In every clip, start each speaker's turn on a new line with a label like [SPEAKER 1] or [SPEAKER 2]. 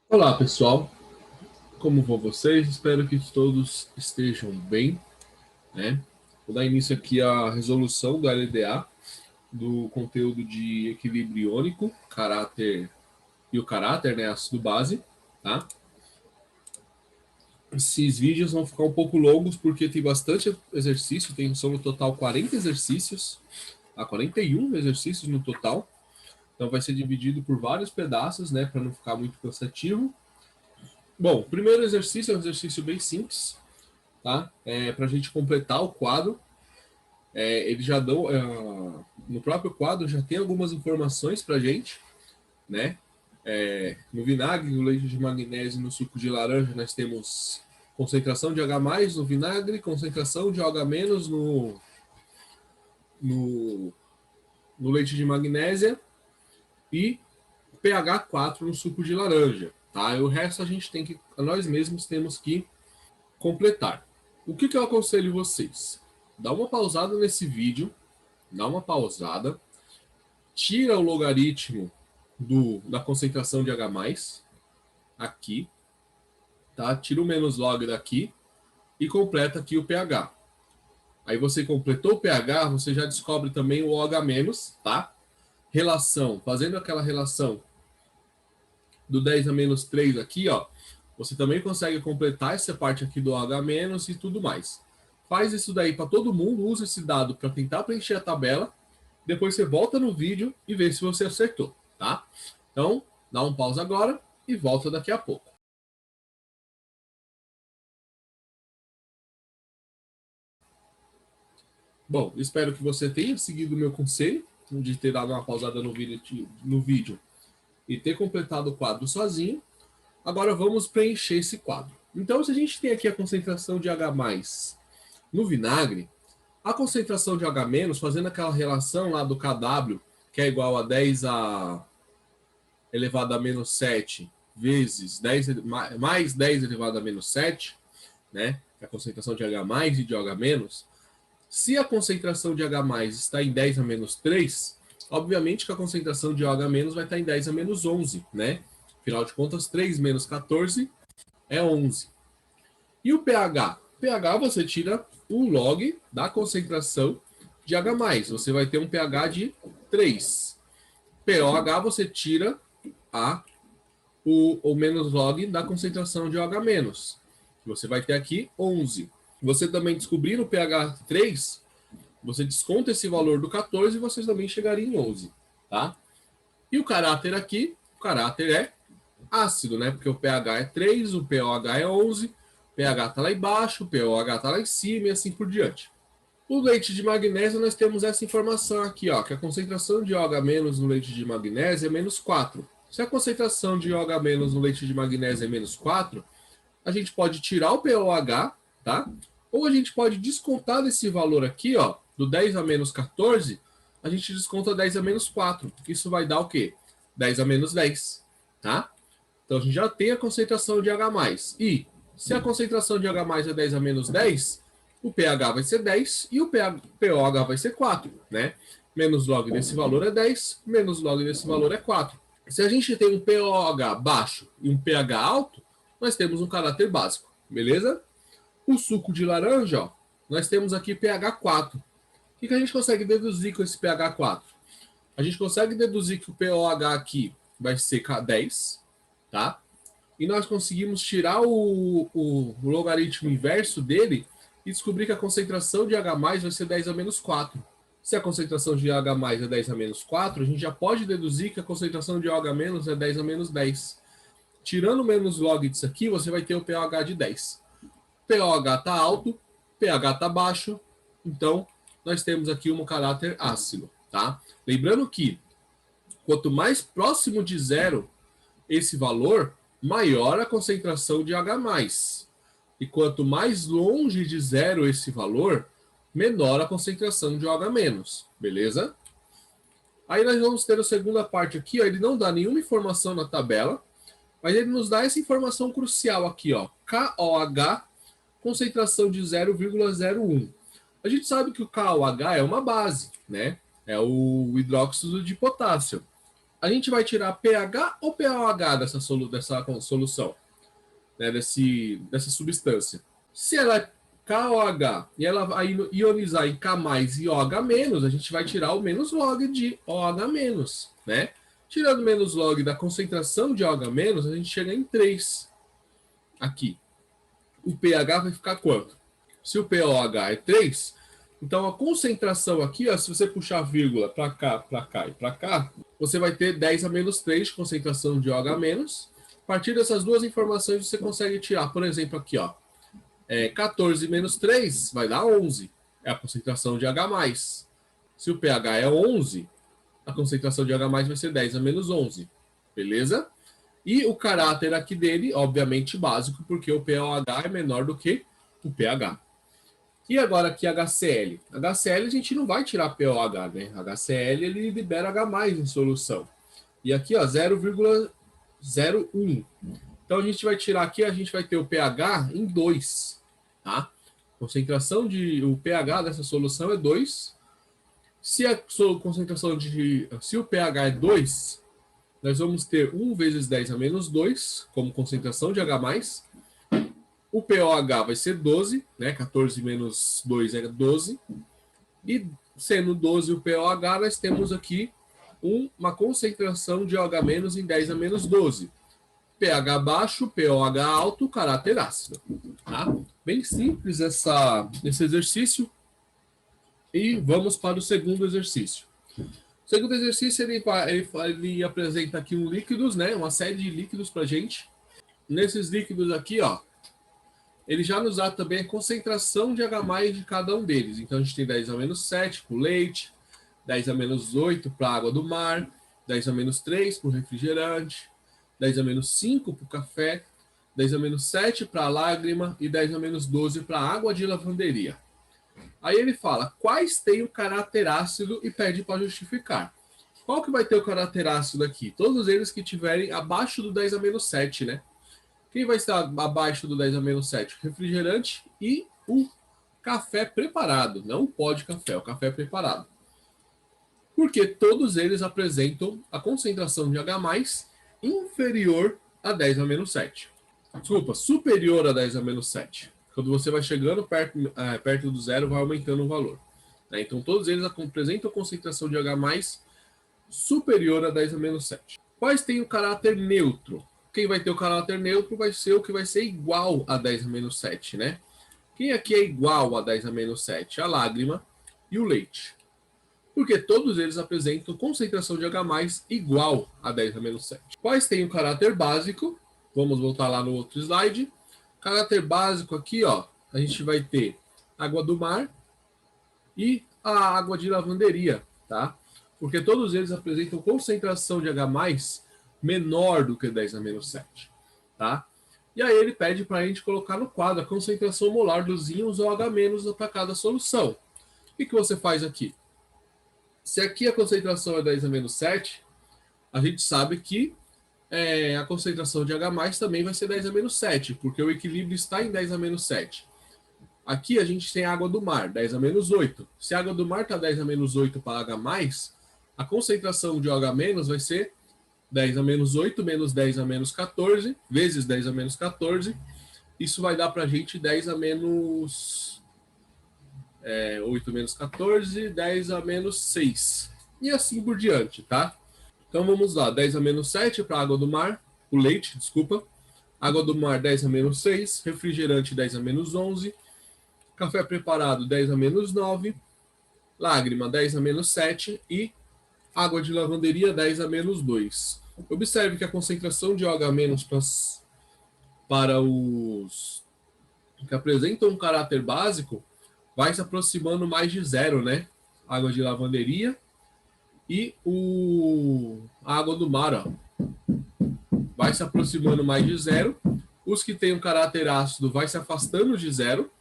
[SPEAKER 1] Olá, pessoal. Como vão vocês? Espero que todos estejam bem, né? Vou dar início aqui à resolução do LDA, do conteúdo de equilíbrio iônico, caráter e o caráter, né, ácido base, tá? Esses vídeos vão ficar um pouco longos porque tem bastante exercício, são no total 40 exercícios, 41 exercícios no total. Então vai ser dividido por vários pedaços, né, para não ficar muito cansativo. Bom, o primeiro exercício é um exercício bem simples, tá? Para a gente completar o quadro. Eles já dão, no próprio quadro já tem algumas informações para a gente, né? No vinagre, no leite de magnésio, no suco de laranja, nós temos concentração de H+, no vinagre, concentração de OH- no, no leite de magnésia e pH 4 no suco de laranja, tá? E o resto a gente tem que, nós mesmos temos que completar. O que eu aconselho vocês? Dá uma pausada nesse vídeo, dá uma pausada, tira o logaritmo da concentração de H+, aqui, tá? Tira o menos log daqui e completa aqui o pH. Aí você completou o pH, você já descobre também o OH-, tá? Relação, fazendo aquela relação do 10 a menos 3 aqui, ó, você também consegue completar essa parte aqui do OH- e tudo mais. Faz isso daí para todo mundo, usa esse dado para tentar preencher a tabela. Depois você volta no vídeo e vê se você acertou, tá? Então, dá um pause agora e volta daqui a pouco. Bom, espero que você tenha seguido o meu conselho de ter dado uma pausada no vídeo e ter completado o quadro sozinho. Agora vamos preencher esse quadro. Então, se a gente tem aqui a concentração de H+ no vinagre, a concentração de H-, fazendo aquela relação lá do KW, que é igual a 10 a elevado a menos 7 vezes 10, mais 10 elevado a menos 7, né? Que é a concentração de H+ e de OH-, se a concentração de H+ está em 10 a menos 3, obviamente que a concentração de OH- vai estar em 10 a menos 11, né? Afinal de contas, 3 menos 14 é 11. E o pH? pH você tira o log da concentração de H+. Você vai ter um pH de 3. pOH você tira o menos log da concentração de OH-. Você vai ter aqui 11. Você também descobrir o pH 3, você desconta esse valor do 14 e você também chegaria em 11, tá? E o caráter aqui, o caráter é ácido, né? Porque o pH é 3, o pOH é 11, o pH está lá embaixo, o pOH está lá em cima e assim por diante. O leite de magnésio, nós temos essa informação aqui, ó, que a concentração de OH- no leite de magnésio é menos 4. Se a concentração de OH- no leite de magnésio é menos 4, a gente pode tirar o pOH, tá? Ou a gente pode descontar desse valor aqui, ó, do 10 a menos 14, a gente desconta 10 a menos 4. Isso vai dar o quê? 10 a menos 10, tá? Então a gente já tem a concentração de H+. E se a concentração de H+ é 10 a menos 10, o pH vai ser 10 e o pOH vai ser 4, né? Menos log desse valor é 10, menos log desse valor é 4. Se a gente tem um pOH baixo e um pH alto, nós temos um caráter básico, beleza? O suco de laranja, ó, nós temos aqui pH 4. O que a gente consegue deduzir com esse pH 4? A gente consegue deduzir que o pOH aqui vai ser 10, tá? E nós conseguimos tirar o logaritmo inverso dele e descobrir que a concentração de H+ vai ser 10 a menos 4. Se a concentração de H+ é 10 a menos 4, a gente já pode deduzir que a concentração de OH- é 10 a menos 10. Tirando o menos log disso aqui, você vai ter o pH de 10. pOH está alto, pH está baixo, então nós temos aqui um caráter ácido, tá? Lembrando que quanto mais próximo de zero esse valor, maior a concentração de H+. E quanto mais longe de zero esse valor, menor a concentração de OH-, beleza? Aí nós vamos ter a segunda parte aqui, ó, ele não dá nenhuma informação na tabela, mas ele nos dá essa informação crucial aqui, ó, KOH, concentração de 0,01. A gente sabe que o KOH é uma base, né? É o hidróxido de potássio. A gente vai tirar pH ou pOH dessa solução, né, dessa substância. Se ela é KOH e ela vai ionizar em K e OH-, a gente vai tirar o menos log de OH-, né? Tirando menos log da concentração de OH-, a gente chega em 3 aqui. O pH vai ficar quanto? Se o pOH é 3, então a concentração aqui, ó, se você puxar a vírgula para cá e para cá, você vai ter 10 a menos 3 de concentração de OH-. A partir dessas duas informações você consegue tirar, por exemplo, aqui, ó, 14 menos 3 vai dar 11. É a concentração de H+. Se o pH é 11, a concentração de H+, vai ser 10 a menos 11. Beleza? E o caráter aqui dele, obviamente, básico, porque o pOH é menor do que o pH. E agora aqui HCl. HCl a gente não vai tirar pOH, né? HCl ele libera H+ em solução. E aqui, ó, 0,01. Então a gente vai tirar aqui, a gente vai ter o pH em 2, tá? Concentração o pH dessa solução é 2. Se a concentração se o pH é 2, nós vamos ter 1 vezes 10 a menos 2 como concentração de H+. O pOH vai ser 12, né? 14 menos 2 é 12. E sendo 12 o pOH, nós temos aqui uma concentração de OH- em 10 a menos 12. pH baixo, pOH alto, caráter ácido. Tá? Bem simples esse exercício. E vamos para o segundo exercício. O segundo exercício, ele apresenta aqui líquidos, né? Uma série de líquidos para a gente. Nesses líquidos aqui, ó, ele já nos dá também a concentração de H+ de cada um deles. Então, a gente tem 10 a menos 7 para o leite, 10 a menos 8 para a água do mar, 10 a menos 3 para o refrigerante, 10 a menos 5 para o café, 10 a menos 7 para a lágrima e 10 a menos 12 para a água de lavanderia. Aí ele fala quais têm o caráter ácido e pede para justificar. Qual que vai ter o caráter ácido aqui? Todos eles que tiverem abaixo do 10 a menos 7, né? Quem vai estar abaixo do 10 a menos 7? O refrigerante e o café preparado. Não o pó de café, o café preparado. Porque todos eles apresentam a concentração de H+ inferior a 10 a menos 7. Desculpa, superior a 10 a menos 7. Quando você vai chegando perto do zero, vai aumentando o valor. Então, todos eles apresentam a concentração de H+ superior a 10 a menos 7. Quais têm o caráter neutro? Quem vai ter o caráter neutro vai ser o que vai ser igual a 10 a menos 7, né? Quem aqui é igual a 10 a menos 7? A lágrima e o leite. Porque todos eles apresentam concentração de H+ igual a 10 a menos 7. Quais têm o caráter básico? Vamos voltar lá no outro slide. Caráter básico aqui, ó, a gente vai ter água do mar e a água de lavanderia, tá? Porque todos eles apresentam concentração de H+ menor do que 10 a menos 7, tá? E aí ele pede para a gente colocar no quadro a concentração molar dos íons OH- para cada solução. O que você faz aqui? Se aqui a concentração é 10 a menos 7, a gente sabe que a concentração de H+ também vai ser 10 a menos 7, porque o equilíbrio está em 10 a menos 7. Aqui a gente tem água do mar, 10 a menos 8. Se a água do mar está 10 a menos 8 para H+, a concentração de OH- vai ser 10 a menos 8 menos 10 a menos 14, vezes 10 a menos 14. Isso vai dar para a gente 10 a menos 8 menos 14, 10 a menos 6. E assim por diante, tá? Então vamos lá, 10 a menos 7 para a água do mar, o leite, desculpa. Água do mar 10 a menos 6, refrigerante 10 a menos 11, café preparado 10 a menos 9, lágrima 10 a menos 7 e água de lavanderia 10 a menos 2. Observe que a concentração de OH- para os que apresentam um caráter básico vai se aproximando mais de zero, né? Água de lavanderia e a água do mar, ó, vai se aproximando mais de zero. Os que têm um caráter ácido vai se afastando de zero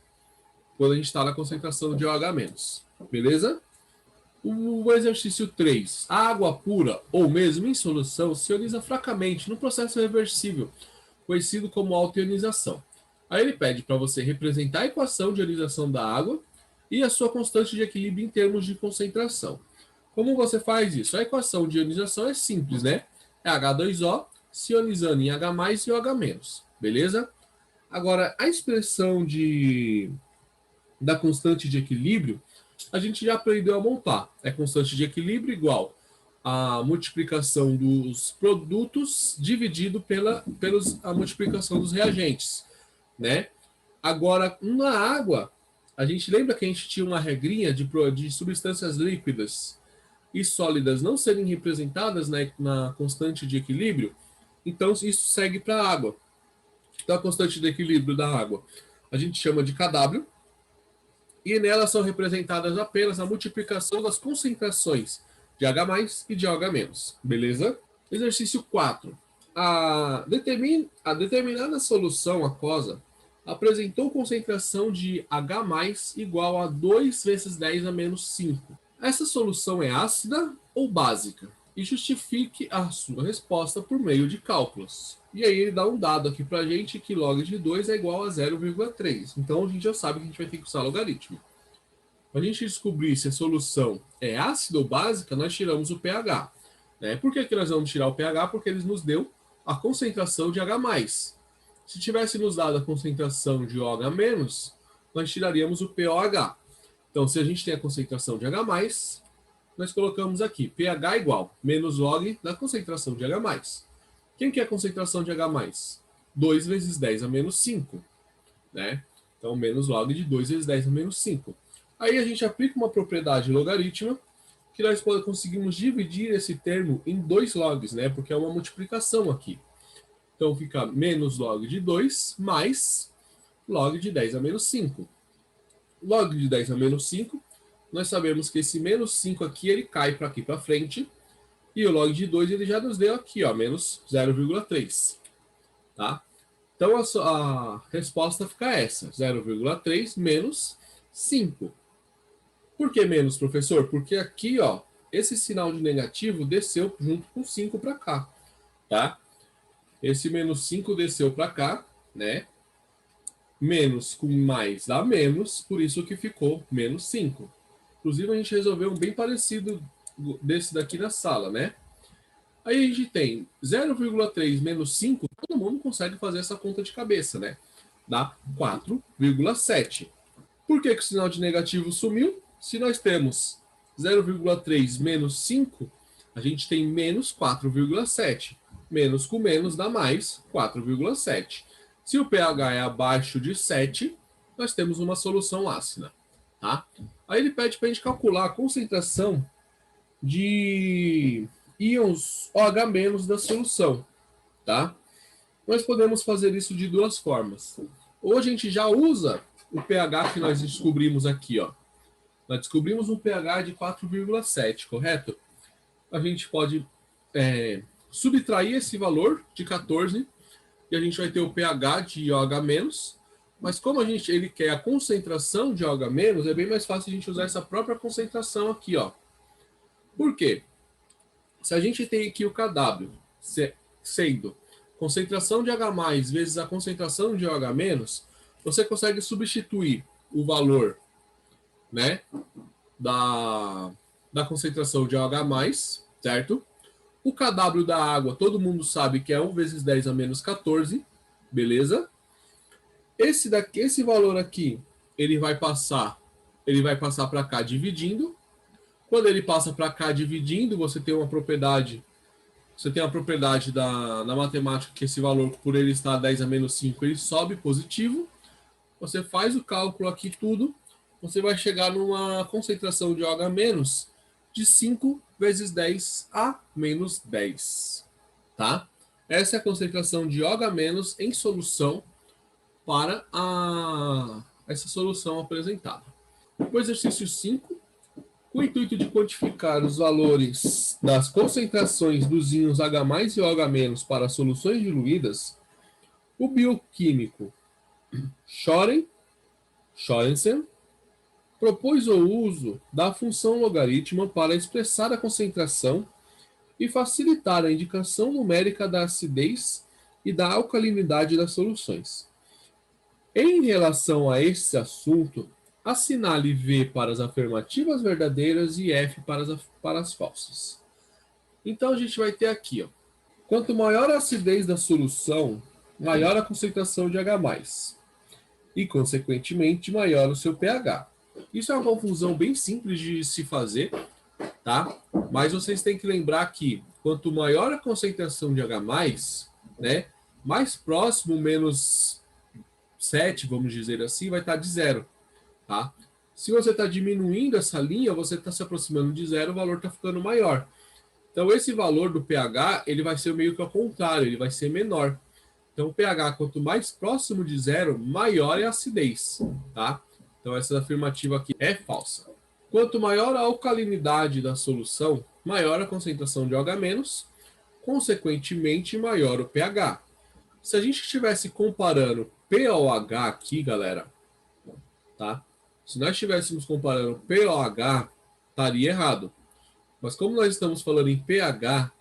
[SPEAKER 1] quando a gente está na concentração de OH-. Beleza? O exercício 3. A água pura, ou mesmo em solução, se ioniza fracamente no processo reversível, conhecido como autoionização. Aí ele pede para você representar a equação de ionização da água e a sua constante de equilíbrio em termos de concentração. Como você faz isso? A equação de ionização é simples, né? É H2O se ionizando em H+, e OH-. Beleza? Agora, a expressão da constante de equilíbrio, a gente já aprendeu a montar. É constante de equilíbrio igual a multiplicação dos produtos dividido pela a multiplicação dos reagentes, né? Agora, na água, a gente lembra que a gente tinha uma regrinha de substâncias líquidas e sólidas não serem representadas na constante de equilíbrio? Então, isso segue para a água. Então, a constante de equilíbrio da água a gente chama de Kw, e nela são representadas apenas a multiplicação das concentrações de H+ e de OH-. Beleza? Exercício 4. A determinada solução aquosa apresentou concentração de H+ igual a 2 vezes 10 a menos 5. Essa solução é ácida ou básica? E justifique a sua resposta por meio de cálculos. E aí ele dá um dado aqui para a gente que log de 2 é igual a 0,3. Então a gente já sabe que a gente vai ter que usar logaritmo. Para a gente descobrir se a solução é ácida ou básica, nós tiramos o pH. Né? Por que nós vamos tirar o pH? Porque ele nos deu a concentração de H+. Se tivesse nos dado a concentração de OH-, nós tiraríamos o pOH. Então, se a gente tem a concentração de H+, nós colocamos aqui pH igual menos log da concentração de H+. Quem que é a concentração de H+? 2 vezes 10 a menos 5. Né? Então, menos log de 2 vezes 10 a menos 5. Aí a gente aplica uma propriedade logarítmica que nós conseguimos dividir esse termo em 2 logs, né? Porque é uma multiplicação aqui. Então, fica menos log de 2 mais log de 10 a menos 5. Log de 10 a menos 5, nós sabemos que esse menos 5 aqui, ele cai para aqui para frente. E o log de 2, ele já nos deu aqui, ó, menos 0,3. Tá? Então, a resposta fica essa, 0,3 menos 5. Por que menos, professor? Porque aqui, ó, esse sinal de negativo desceu junto com 5 para cá, tá? Esse menos 5 desceu para cá, né? Menos com mais dá menos, por isso que ficou menos 5. Inclusive, a gente resolveu um bem parecido desse daqui na sala, né? Aí a gente tem 0,3 menos 5, todo mundo consegue fazer essa conta de cabeça, né? Dá 4,7. Por que o sinal de negativo sumiu? Se nós temos 0,3 menos 5, a gente tem menos 4,7. Menos com menos dá mais 4,7. Se o pH é abaixo de 7, nós temos uma solução ácida. Tá? Aí ele pede para a gente calcular a concentração de íons OH- da solução. Tá? Nós podemos fazer isso de duas formas. Ou a gente já usa o pH que nós descobrimos aqui, ó. Nós descobrimos um pH de 4,7, correto? A gente pode subtrair esse valor de 14 e a gente vai ter o pH de OH-, mas como ele quer a concentração de OH-, é bem mais fácil a gente usar essa própria concentração aqui, ó. Por quê? Se a gente tem aqui o Kw sendo concentração de H+ vezes a concentração de OH-, você consegue substituir o valor, né, da concentração de OH+, certo? O Kw da água, todo mundo sabe que é 1 vezes 10 a menos 14, beleza? Esse valor aqui, ele vai passar para cá dividindo. Quando ele passa para cá dividindo, você tem uma propriedade na matemática que esse valor, por ele estar 10 a menos 5, ele sobe positivo. Você faz o cálculo aqui tudo, você vai chegar numa concentração de OH- de 5 vezes 10 a menos 10. Tá? Essa é a concentração de OH- em solução para essa solução apresentada. O exercício 5, com o intuito de quantificar os valores das concentrações dos íons H+ e OH- para soluções diluídas, o bioquímico Sorensen propôs o uso da função logaritmo para expressar a concentração e facilitar a indicação numérica da acidez e da alcalinidade das soluções. Em relação a esse assunto, Assinale V para as afirmativas verdadeiras e F para as falsas. Então a gente vai ter aqui, ó, quanto maior a acidez da solução, maior a concentração de H+, e, consequentemente, maior o seu pH. Isso é uma confusão bem simples de se fazer, tá? Mas vocês têm que lembrar que quanto maior a concentração de H+, né, mais próximo, menos 7, vamos dizer assim, vai estar de zero, tá? Se você está diminuindo essa linha, você está se aproximando de zero, o valor está ficando maior. Então, esse valor do pH, ele vai ser meio que ao contrário, ele vai ser menor. Então, o pH, quanto mais próximo de zero, maior é a acidez, tá? Então, essa afirmativa aqui é falsa. Quanto maior a alcalinidade da solução, maior a concentração de OH-, consequentemente, maior o pH. Se a gente estivesse comparando POH aqui, galera, tá? Se nós estivéssemos comparando POH, estaria errado. Mas como nós estamos falando em pH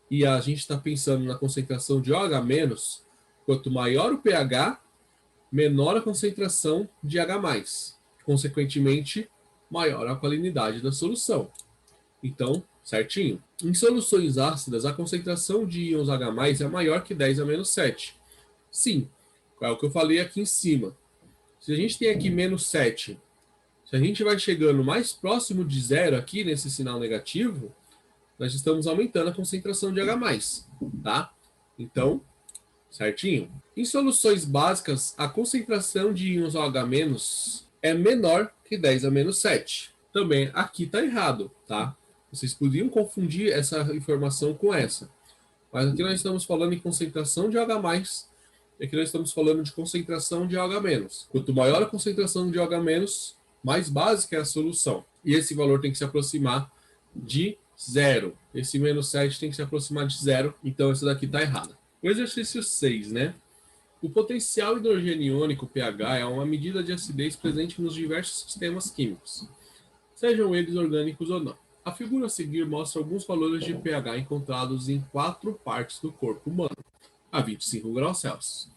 [SPEAKER 1] e a gente está pensando na concentração de OH-, quanto maior o pH, menor a concentração de H+. Consequentemente, maior a alcalinidade da solução. Então, certinho. Em soluções ácidas, a concentração de íons H+ é maior que 10⁻⁷. Sim, é o que eu falei aqui em cima. Se a gente tem aqui menos 7, se a gente vai chegando mais próximo de zero aqui nesse sinal negativo, nós estamos aumentando a concentração de H+, tá? Então, certinho? Em soluções básicas, a concentração de íons OH- é menor que 10⁻⁷. Também aqui está errado, tá? Vocês poderiam confundir essa informação com essa. Mas aqui nós estamos falando em concentração de OH+, e aqui nós estamos falando de concentração de OH-. Quanto maior a concentração de OH-, mais básica é a solução. E esse valor tem que se aproximar de zero. Esse menos 7 tem que se aproximar de zero, então essa daqui está errada. O exercício 6, né? O potencial hidrogênio iônico, pH, é uma medida de acidez presente nos diversos sistemas químicos, sejam eles orgânicos ou não. A figura a seguir mostra alguns valores de pH encontrados em 4 partes do corpo humano, a 25 graus Celsius.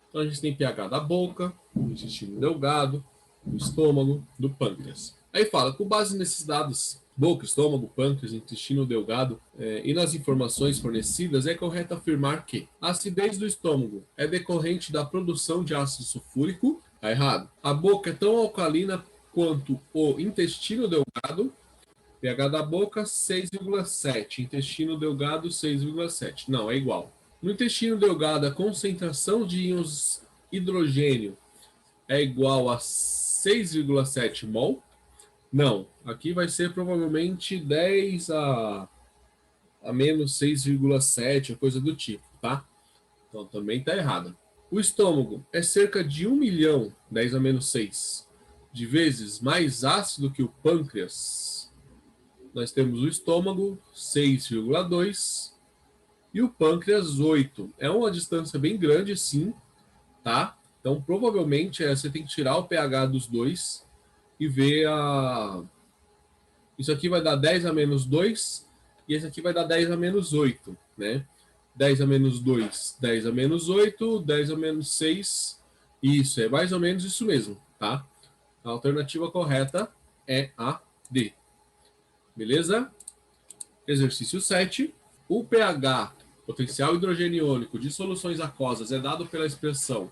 [SPEAKER 1] Então a gente tem pH da boca, do intestino delgado, do estômago, do pâncreas. Aí fala, com base nesses dados, boca, estômago, pâncreas, intestino delgado, e nas informações fornecidas, é correto afirmar que a acidez do estômago é decorrente da produção de ácido sulfúrico. Está errado. A boca é tão alcalina quanto o intestino delgado. pH da boca 6,7, intestino delgado 6,7. Não, é igual. No intestino delgado, a concentração de íons hidrogênio é igual a 6,7 mol. Não, aqui vai ser provavelmente 10 a menos 6,7, coisa do tipo, tá? Então também está errado. O estômago é cerca de 1 milhão, 10 a menos 6, de vezes mais ácido que o pâncreas. Nós temos o estômago 6,2 e o pâncreas 8. É uma distância bem grande, sim, tá? Então provavelmente você tem que tirar o pH dos dois e ver a... Isso aqui vai dar 10 a menos 2 e esse aqui vai dar 10 a menos 8, né? 10 a menos 2, 10 a menos 8, 10 a menos 6. Isso, é mais ou menos isso mesmo, tá? A alternativa correta é a D. Beleza? Exercício 7. O pH, potencial hidrogênio iônico de soluções aquosas, é dado pela expressão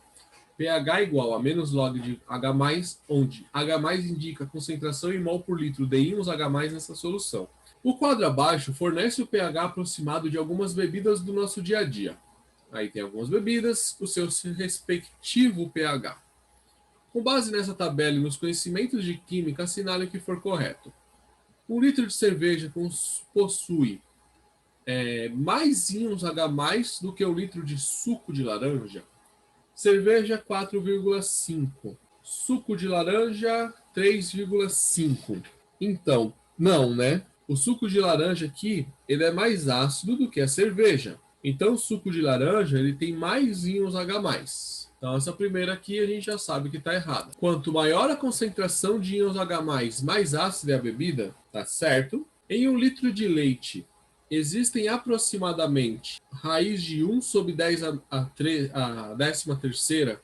[SPEAKER 1] pH igual a menos log de H+, onde H+ indica a concentração em mol por litro de íons H+ nessa solução. O quadro abaixo fornece o pH aproximado de algumas bebidas do nosso dia a dia. Aí tem algumas bebidas, o seu respectivo pH. Com base nessa tabela e nos conhecimentos de química, assinale o que for correto. 1 litro de cerveja possui mais íons H+ do que 1 litro de suco de laranja. Cerveja 4,5. Suco de laranja 3,5. Então, não, né? O suco de laranja aqui, ele é mais ácido do que a cerveja. Então, o suco de laranja, ele tem mais íons H+. Então, essa primeira aqui a gente já sabe que está errada. Quanto maior a concentração de íons H+, mais ácida é a bebida, tá certo? Em 1 litro de leite, existem aproximadamente raiz de 1 sobre 10 a 13ª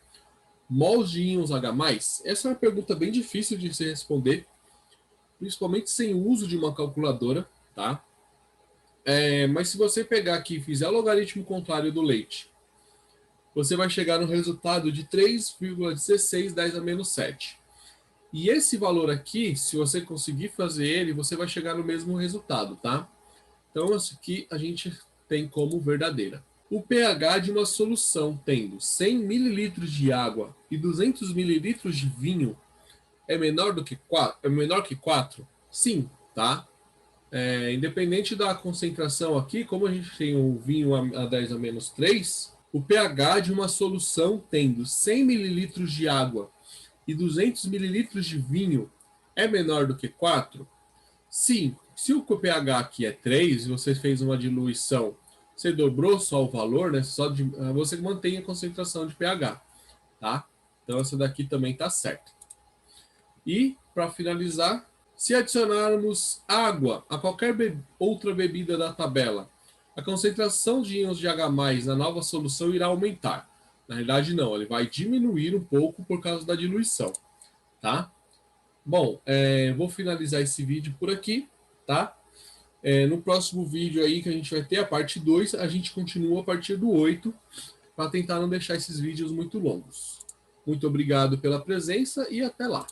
[SPEAKER 1] mols de íons H+? Essa é uma pergunta bem difícil de se responder, principalmente sem o uso de uma calculadora, tá? Mas se você pegar aqui e fizer o logaritmo contrário do leite, você vai chegar no resultado de 3,16 10 a menos 7. E esse valor aqui, se você conseguir fazer ele, você vai chegar no mesmo resultado, tá? Então, isso aqui a gente tem como verdadeira. O pH de uma solução tendo 100 ml de água e 200 ml de vinho é menor do que 4? É menor que 4? Sim, tá? Independente da concentração aqui, como a gente tem o vinho a 10 a menos 3, o pH de uma solução tendo 100 ml de água e 200 ml de vinho é menor do que 4? Sim. Se o pH aqui é 3 e você fez uma diluição, você dobrou só o valor, né? Você mantém a concentração de pH, tá? Então essa daqui também está certa. E, para finalizar, se adicionarmos água a qualquer outra bebida da tabela, a concentração de íons de H+ na nova solução irá aumentar. Na realidade, não, ele vai diminuir um pouco por causa da diluição, tá? Bom, vou finalizar esse vídeo por aqui, tá? No próximo vídeo aí que a gente vai ter a parte 2, a gente continua a partir do 8, para tentar não deixar esses vídeos muito longos. Muito obrigado pela presença e até lá.